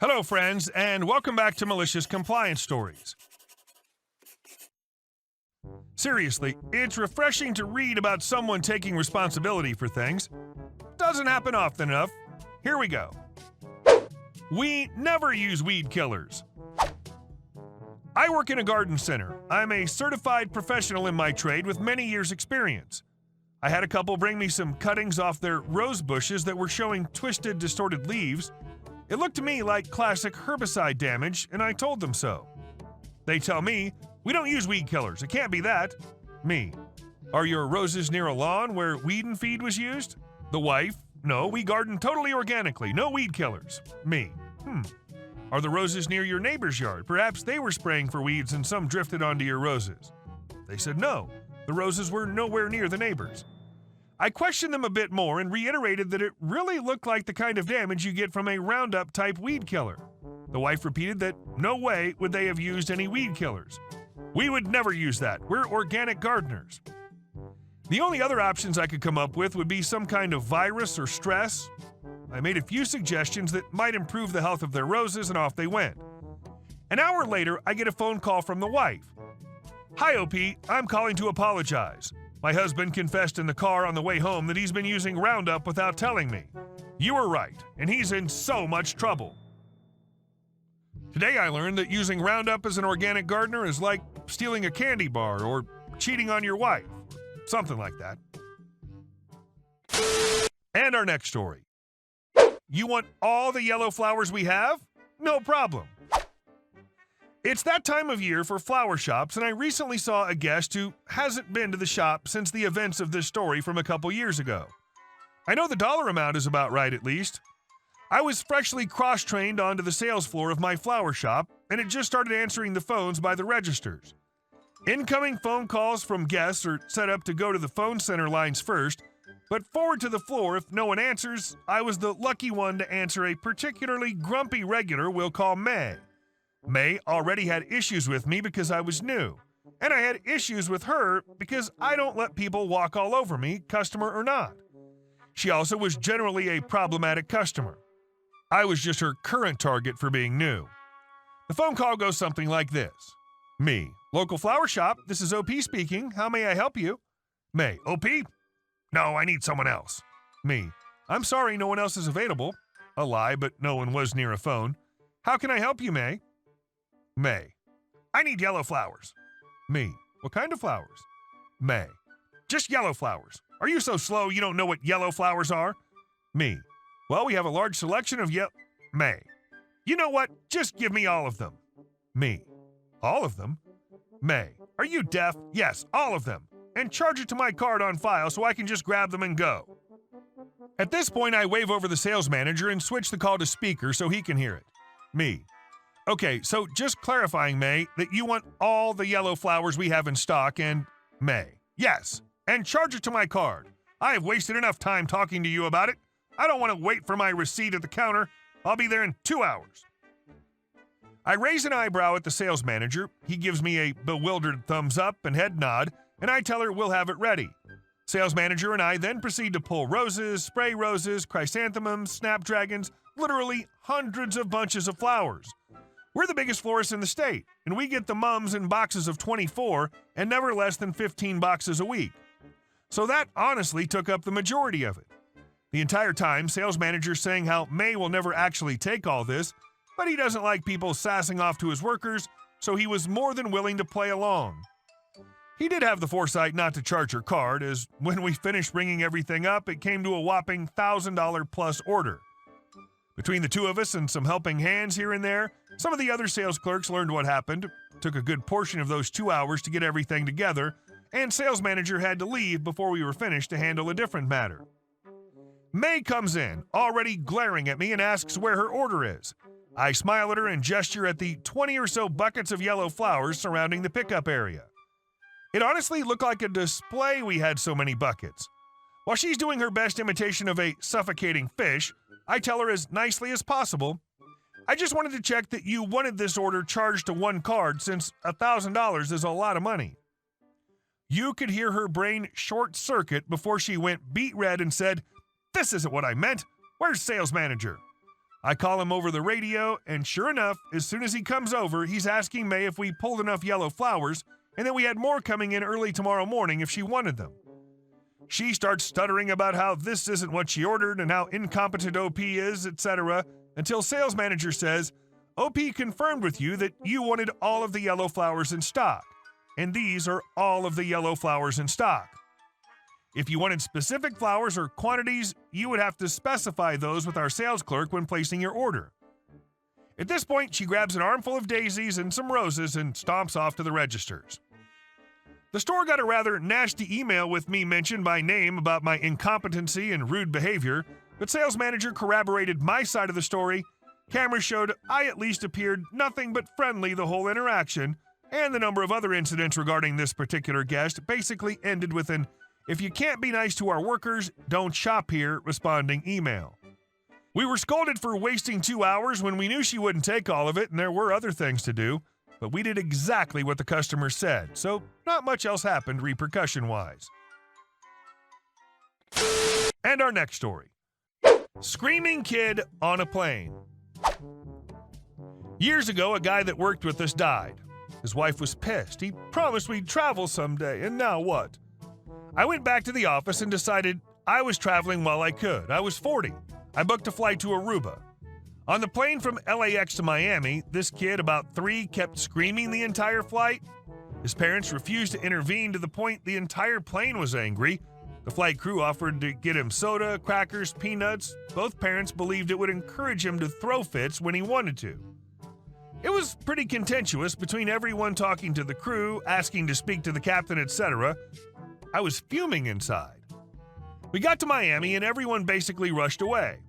Hello, friends, and welcome back to Malicious Compliance Stories. Seriously, it's refreshing to read about someone taking responsibility for things. Doesn't happen often enough. Here we go. We never use weed killers. I work in a garden center. I'm a certified professional in my trade with many years' experience. I had a couple bring me some cuttings off their rose bushes that were showing twisted, distorted leaves. It looked to me like classic herbicide damage, and I told them so. They tell me, "We don't use weed killers. It can't be that." Me, "Are your roses near a lawn where weed and feed was used?" The wife, "No, we garden totally organically. No weed killers." Me, "Are the roses near your neighbor's yard? Perhaps they were spraying for weeds and some drifted onto your roses." They said no. The roses were nowhere near the neighbor's. I questioned them a bit more and reiterated that it really looked like the kind of damage you get from a Roundup-type weed killer. The wife repeated that no way would they have used any weed killers. "We would never use that. We're organic gardeners." The only other options I could come up with would be some kind of virus or stress. I made a few suggestions that might improve the health of their roses, and off they went. An hour later, I get a phone call from the wife. "Hi, OP. I'm calling to apologize. My husband confessed in the car on the way home that he's been using Roundup without telling me. You were right, and he's in so much trouble. Today I learned that using Roundup as an organic gardener is like stealing a candy bar or cheating on your wife, or something like that." And our next story. You want all the yellow flowers we have? No problem. It's that time of year for flower shops, and I recently saw a guest who hasn't been to the shop since the events of this story from a couple years ago. I know the dollar amount is about right, at least. I was freshly cross-trained onto the sales floor of my flower shop, and it just started answering the phones by the registers. Incoming phone calls from guests are set up to go to the phone center lines first, but forward to the floor if no one answers. I was the lucky one to answer a particularly grumpy regular we'll call May. May already had issues with me because I was new, and I had issues with her because I don't let people walk all over me, customer or not. She also was generally a problematic customer. I was just her current target for being new. The phone call goes something like this. Me, "Local flower shop, this is OP speaking. How may I help you?" May, "OP? No, I need someone else." Me, "I'm sorry, no one else is available." A lie, but no one was near a phone. "How can I help you, May?" May, "I need yellow flowers." Me, "What kind of flowers?" May, "Just yellow flowers. Are you so slow you don't know what yellow flowers are?" Me, "Well, we have a large selection of May, "You know what? Just give me all of them." Me, "All of them?" May, "Are you deaf? Yes, all of them. And charge it to my card on file so I can just grab them and go." At this point, I wave over the sales manager and switch the call to speaker so he can hear it. Me, "Okay, so just clarifying, May, that you want all the yellow flowers we have in stock and..." May, "Yes, and charge it to my card. I have wasted enough time talking to you about it. I don't want to wait for my receipt at the counter. I'll be there in 2 hours. I raise an eyebrow at the sales manager. He gives me a bewildered thumbs up and head nod, and I tell her we'll have it ready. Sales manager and I then proceed to pull roses, spray roses, chrysanthemums, snapdragons, literally hundreds of bunches of flowers. We're the biggest florist in the state, and we get the mums in boxes of 24 and never less than 15 boxes a week. So that honestly took up the majority of it. The entire time, sales manager's saying how May will never actually take all this, but he doesn't like people sassing off to his workers, so he was more than willing to play along. He did have the foresight not to charge her card, as when we finished ringing everything up, it came to a whopping $1,000 plus order. Between the two of us and some helping hands here and there, some of the other sales clerks learned what happened, took a good portion of those 2 hours to get everything together, and sales manager had to leave before we were finished to handle a different matter. May comes in, already glaring at me, and asks where her order is. I smile at her and gesture at the 20 or so buckets of yellow flowers surrounding the pickup area. It honestly looked like a display we had so many buckets. While she's doing her best imitation of a suffocating fish, I tell her as nicely as possible, "I just wanted to check that you wanted this order charged to one card since $1,000 is a lot of money." You could hear her brain short-circuit before she went beet red and said, "This isn't what I meant. Where's sales manager?" I call him over the radio, and sure enough, as soon as he comes over, he's asking May if we pulled enough yellow flowers and that we had more coming in early tomorrow morning if she wanted them. She starts stuttering about how this isn't what she ordered and how incompetent OP is, etc., until sales manager says, OP confirmed with you that you wanted all of the yellow flowers in stock, and these are all of the yellow flowers in stock. If you wanted specific flowers or quantities, you would have to specify those with our sales clerk when placing your order. At this point, she grabs an armful of daisies and some roses and stomps off to the registers. The store got a rather nasty email with me mentioned by name about my incompetency and rude behavior, but sales manager corroborated my side of the story. Cameras showed I at least appeared nothing but friendly the whole interaction, and the number of other incidents regarding this particular guest basically ended with an "If you can't be nice to our workers, don't shop here" responding email. We were scolded for wasting 2 hours when we knew she wouldn't take all of it and there were other things to do, but we did exactly what the customer said, so not much else happened repercussion-wise. And our next story. Screaming kid on a plane. Years ago, a guy that worked with us died. His wife was pissed. He promised we'd travel someday, and now what? I went back to the office and decided I was traveling while I could. I was 40. I booked a flight to Aruba. On the plane from LAX to Miami, this kid, about 3, kept screaming the entire flight. His parents refused to intervene to the point the entire plane was angry. The flight crew offered to get him soda, crackers, peanuts. Both parents believed it would encourage him to throw fits when he wanted to. It was pretty contentious between everyone talking to the crew, asking to speak to the captain, etc. I was fuming inside. We got to Miami and everyone basically rushed away.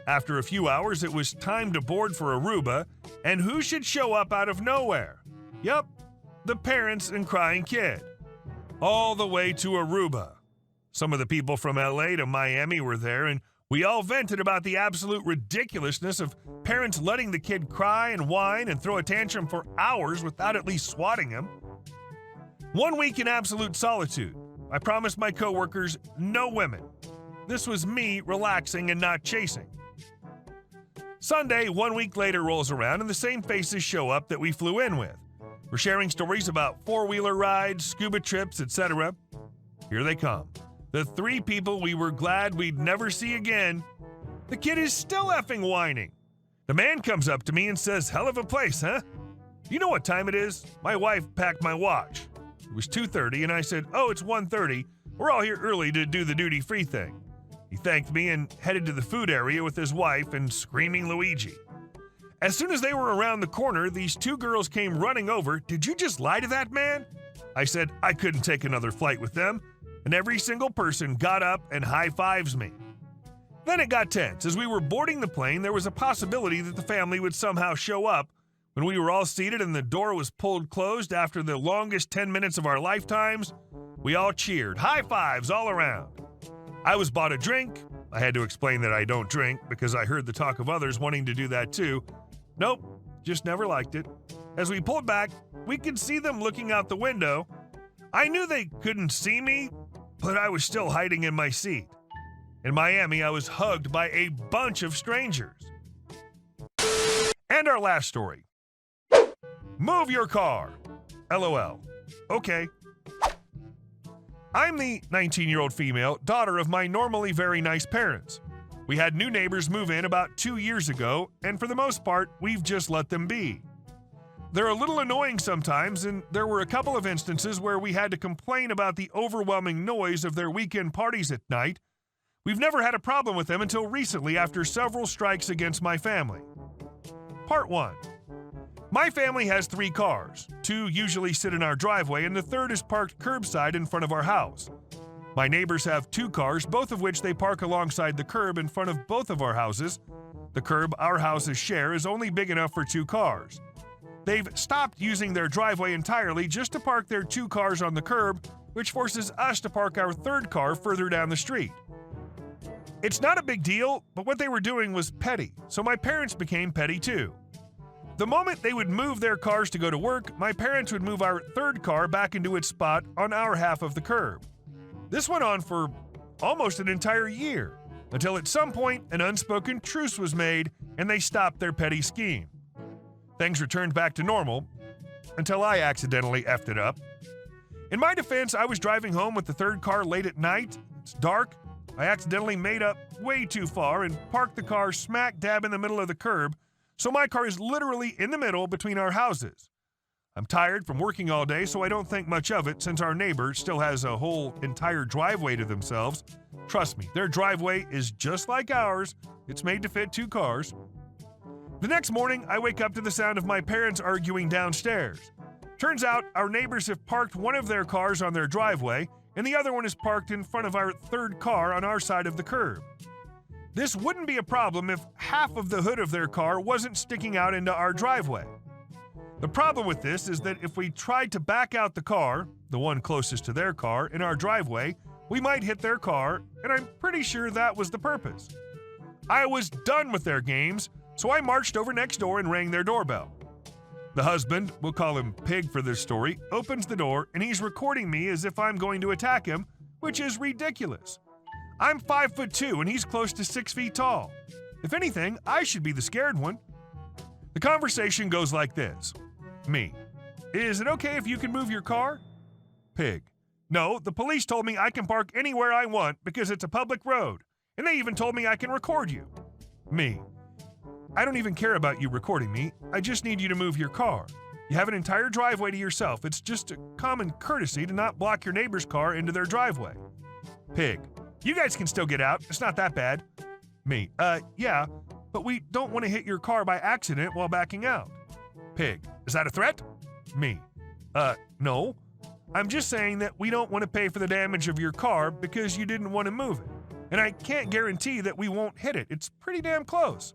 After a few hours, it was time to board for Aruba, and who should show up out of nowhere? Yup, the parents and crying kid. All the way to Aruba. Some of the people from LA to Miami were there, and we all vented about the absolute ridiculousness of parents letting the kid cry and whine and throw a tantrum for hours without at least swatting him. 1 week in absolute solitude. I promised my coworkers no women. This was me relaxing and not chasing. Sunday, 1 week later, rolls around and the same faces show up that we flew in with. We're sharing stories about four-wheeler rides, scuba trips, etc. Here they come. The 3 people we were glad we'd never see again. The kid is still effing whining. The man comes up to me and says, "Hell of a place, huh? You know what time it is? My wife packed my watch." It was 2:30 and I said, "Oh, it's 1:30. We're all here early to do the duty-free thing." He thanked me and headed to the food area with his wife and screaming Luigi. As soon as they were around the corner, these 2 girls came running over. "Did you just lie to that man?" I said I couldn't take another flight with them, and every single person got up and high-fives me. Then it got tense. As we were boarding the plane, there was a possibility that the family would somehow show up. When we were all seated and the door was pulled closed after the longest 10 minutes of our lifetimes, we all cheered. High-fives all around. I was bought a drink. I had to explain that I don't drink because I heard the talk of others wanting to do that too. Nope, just never liked it. As we pulled back, we could see them looking out the window. I knew they couldn't see me, but I was still hiding in my seat. In Miami, I was hugged by a bunch of strangers. And our last story. Move your car. LOL. Okay. I'm the 19-year-old female, daughter of my normally very nice parents. We had new neighbors move in about 2 years ago, and for the most part, we've just let them be. They're a little annoying sometimes, and there were a couple of instances where we had to complain about the overwhelming noise of their weekend parties at night. We've never had a problem with them until recently after several strikes against my family. Part 1. My family has 3 cars. 2 usually sit in our driveway, and the third is parked curbside in front of our house. My neighbors have 2 cars, both of which they park alongside the curb in front of both of our houses. The curb our houses share is only big enough for 2 cars. They've stopped using their driveway entirely just to park their 2 cars on the curb, which forces us to park our third car further down the street. It's not a big deal, but what they were doing was petty, so my parents became petty too. The moment they would move their cars to go to work, my parents would move our third car back into its spot on our half of the curb. This went on for almost an entire year, until at some point an unspoken truce was made and they stopped their petty scheme. Things returned back to normal until I accidentally effed it up. In my defense, I was driving home with the third car late at night. It's dark. I accidentally made up way too far and parked the car smack dab in the middle of the curb, so my car is literally in the middle between our houses. I'm tired from working all day, so I don't think much of it since our neighbor still has a whole entire driveway to themselves. Trust me, their driveway is just like ours. It's made to fit 2 cars. The next morning, I wake up to the sound of my parents arguing downstairs. Turns out our neighbors have parked one of their cars on their driveway, and the other one is parked in front of our third car on our side of the curb. This wouldn't be a problem if half of the hood of their car wasn't sticking out into our driveway. The problem with this is that if we tried to back out the car, the one closest to their car, in our driveway, we might hit their car, and I'm pretty sure that was the purpose. I was done with their games, so I marched over next door and rang their doorbell. The husband, we'll call him Pig for this story, opens the door and he's recording me as if I'm going to attack him, which is ridiculous. I'm 5'2" and he's close to 6 feet tall. If anything, I should be the scared one. The conversation goes like this. Me: is it okay if you can move your car? Pig: no, the police told me I can park anywhere I want because it's a public road, and they even told me I can record you. Me: I don't even care about you recording me, I just need you to move your car. You have an entire driveway to yourself, it's just a common courtesy to not block your neighbor's car into their driveway. Pig: you guys can still get out, it's not that bad. Me: yeah, but we don't want to hit your car by accident while backing out. Pig: is that a threat? Me: no. I'm just saying that we don't want to pay for the damage of your car because you didn't want to move it. And I can't guarantee that we won't hit it. It's pretty damn close.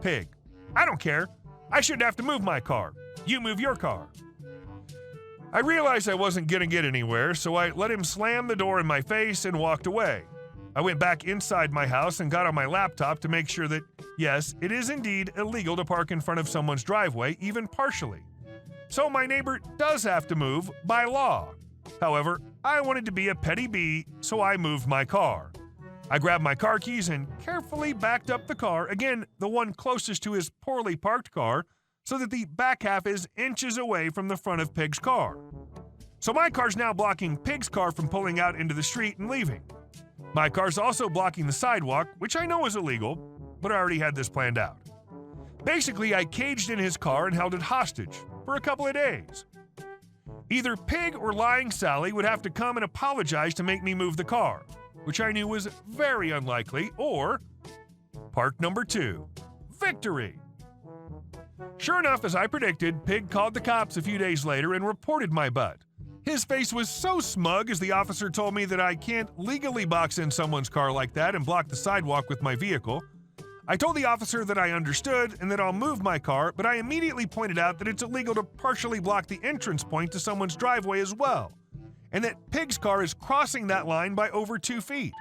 Pig: I don't care. I shouldn't have to move my car. You move your car. I realized I wasn't going to get anywhere, so I let him slam the door in my face and walked away. I went back inside my house and got on my laptop to make sure that, yes, it is indeed illegal to park in front of someone's driveway, even partially. So my neighbor does have to move by law. However, I wanted to be a petty bee, so I moved my car. I grabbed my car keys and carefully backed up the car, again, the one closest to his poorly parked car, so that the back half is inches away from the front of Pig's car. So my car's now blocking Pig's car from pulling out into the street and leaving. My car's also blocking the sidewalk, which I know is illegal, but I already had this planned out. Basically, I caged in his car and held it hostage for a couple of days. Either Pig or Lying Sally would have to come and apologize to make me move the car, which I knew was very unlikely, or part number 2, victory. Sure enough, as I predicted, Pig called the cops a few days later and reported my butt. His face was so smug as the officer told me that I can't legally box in someone's car like that and block the sidewalk with my vehicle. I told the officer that I understood and that I'll move my car, but I immediately pointed out that it's illegal to partially block the entrance point to someone's driveway as well, and that Pig's car is crossing that line by over 2 feet.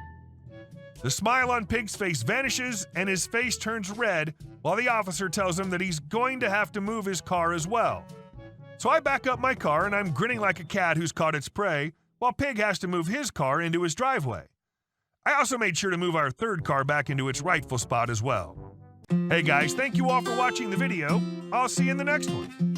The smile on Pig's face vanishes and his face turns red while the officer tells him that he's going to have to move his car as well. So I back up my car and I'm grinning like a cat who's caught its prey, while Pig has to move his car into his driveway. I also made sure to move our third car back into its rightful spot as well. Hey guys, thank you all for watching the video. I'll see you in the next one.